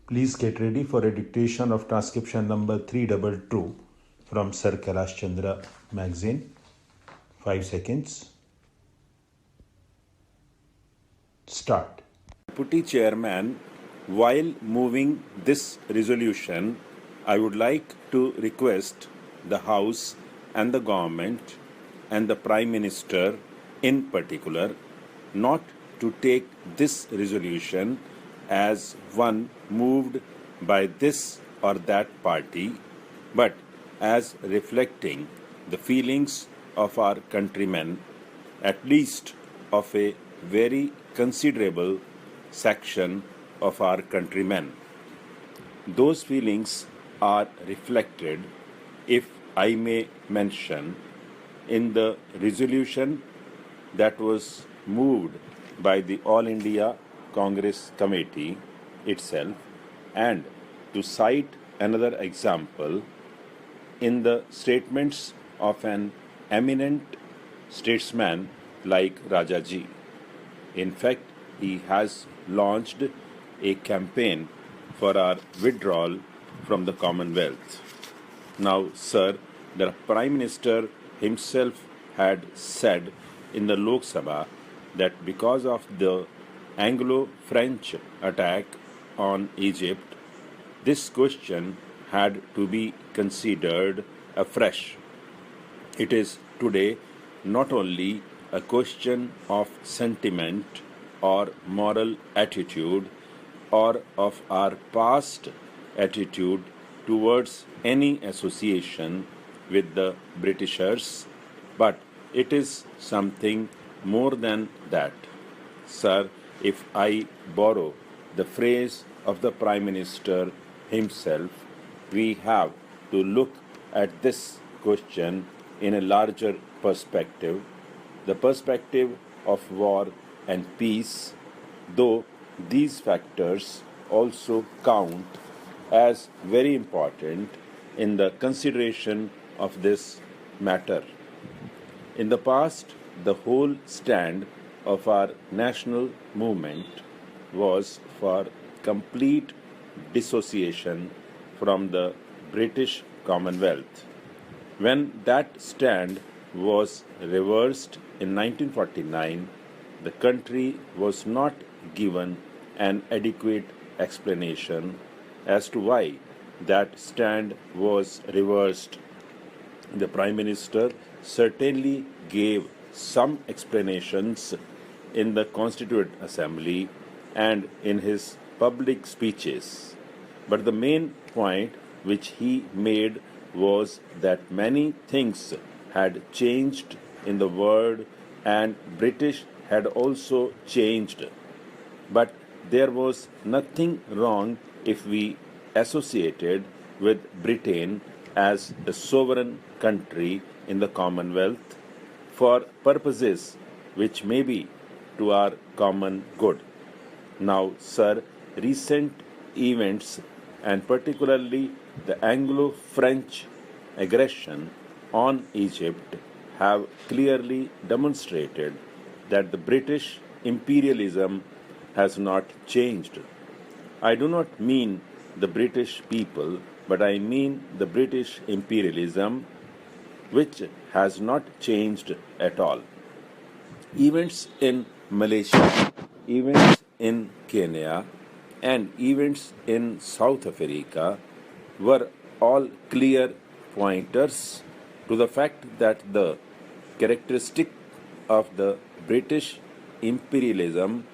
Please get ready for a dictation of transcription number 322 from Sir Kailash Chandra magazine. 5 seconds. Start. Deputy Chairman, while moving this resolution, I would like to request the House and the Government and the Prime Minister in particular not to take this resolution as one moved by this or that party, but as reflecting the feelings of our countrymen, at least of a very considerable section of our countrymen. Those feelings are reflected, if I may mention, in the resolution that was moved by the All India Congress Committee itself, and to cite another example, in the statements of an eminent statesman like Rajaji. In fact, he has launched a campaign for our withdrawal from the Commonwealth. Now, sir, the Prime Minister himself had said in the Lok Sabha that because of the Anglo-French attack on Egypt, this question had to be considered afresh. It is today not only a question of sentiment or moral attitude or of our past attitude towards any association with the Britishers, but it is something more than that. Sir, if I borrow the phrase of the Prime Minister himself, we have to look at this question in a larger perspective, the perspective of war and peace, though these factors also count as very important in the consideration of this matter. In the past, the whole stand of our national movement was for complete dissociation from the British Commonwealth. When that stand was reversed in 1949, the country was not given an adequate explanation as to why that stand was reversed. The Prime Minister certainly gave some explanations in the Constituent Assembly and in his public speeches. But the main point which he made was that many things had changed in the world and British had also changed. But there was nothing wrong if we associated with Britain as a sovereign country in the Commonwealth for purposes which may be to our common good. Now, sir, recent events and particularly the Anglo-French aggression on Egypt have clearly demonstrated that the British imperialism has not changed. I do not mean the British people, but I mean the British imperialism, which has not changed at all. Events in Malaysia, events in Kenya, and events in South Africa were all clear pointers to the fact that the characteristic of the British imperialism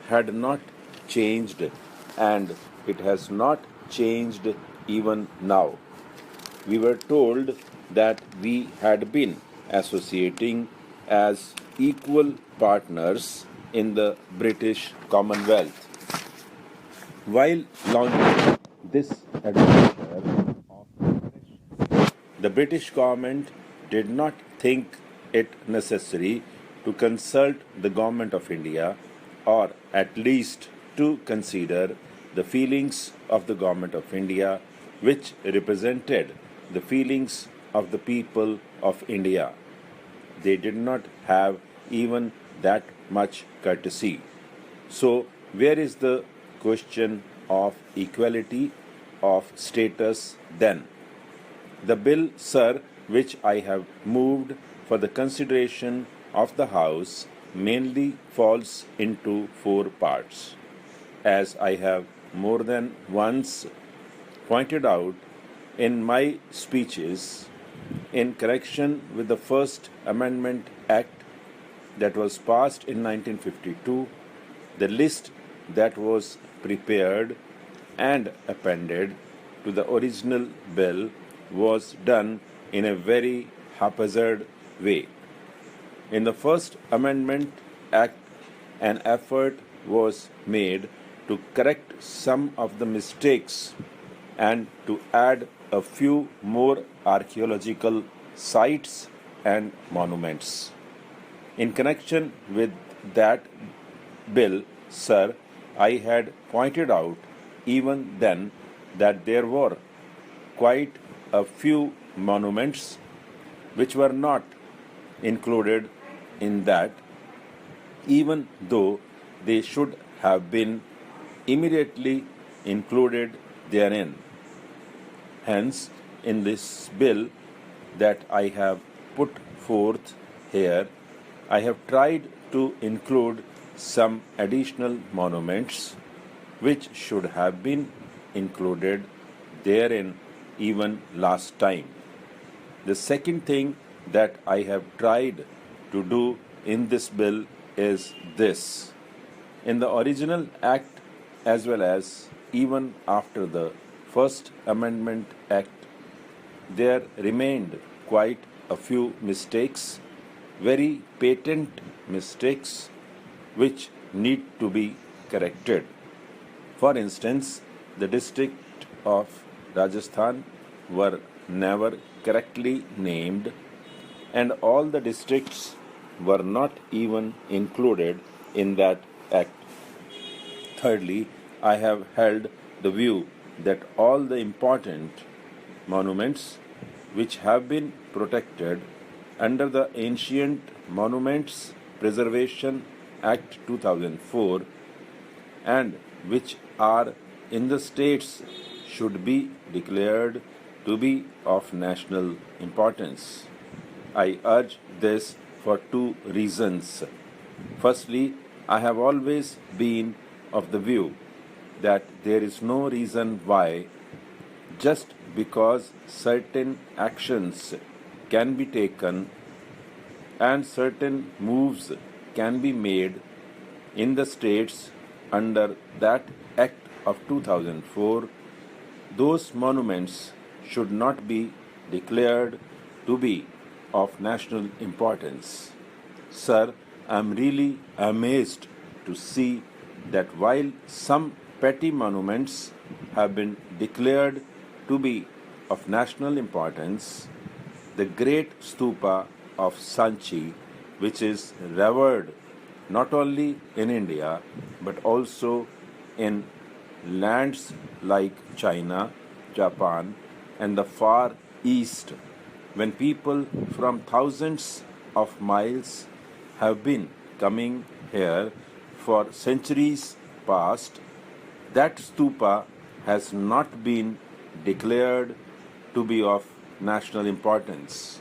had not changed, and it has not changed even now. We were told that we had been associating as equal partners in the British Commonwealth. While launching this adventure of British, the British government did not think it necessary to consult the Government of India, or at least to consider the feelings of the Government of India, which represented the feelings of the people of India. They did not have even that much courtesy. So, where is the question of equality of status then. The bill, sir, which I have moved for the consideration of the House mainly falls into four parts. As I have more than once pointed out in my speeches, in connection with the First Amendment Act that was passed in 1952, the list that was prepared and appended to the original bill was done in a very haphazard way. In the First Amendment Act, an effort was made to correct some of the mistakes and to add a few more archaeological sites and monuments. In connection with that bill, sir, I had pointed out even then that there were quite a few monuments which were not included in that, even though they should have been immediately included therein. Hence, in this bill that I have put forth here, I have tried to include some additional monuments which should have been included therein even last time. The second thing that I have tried to do in this bill is this. In the original act as well as even after the First Amendment Act, there remained quite a few mistakes, very patent mistakes, which need to be corrected. For instance, the district of Rajasthan were never correctly named, and all the districts were not even included in that act. Thirdly, I have held the view that all the important monuments which have been protected under the Ancient Monuments Preservation Act 2004 and which are in the states should be declared to be of national importance. I urge this for two reasons. Firstly, I have always been of the view that there is no reason why, just because certain actions can be taken and certain moves can be made in the states under that Act of 2004, those monuments should not be declared to be of national importance. Sir, I am really amazed to see that while some petty monuments have been declared to be of national importance, the great stupa of Sanchi, which is revered not only in India but also in lands like China, Japan, and the Far East, when people from thousands of miles have been coming here for centuries past, that stupa has not been declared to be of national importance.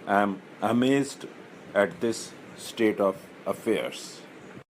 I am amazed at this state of affairs.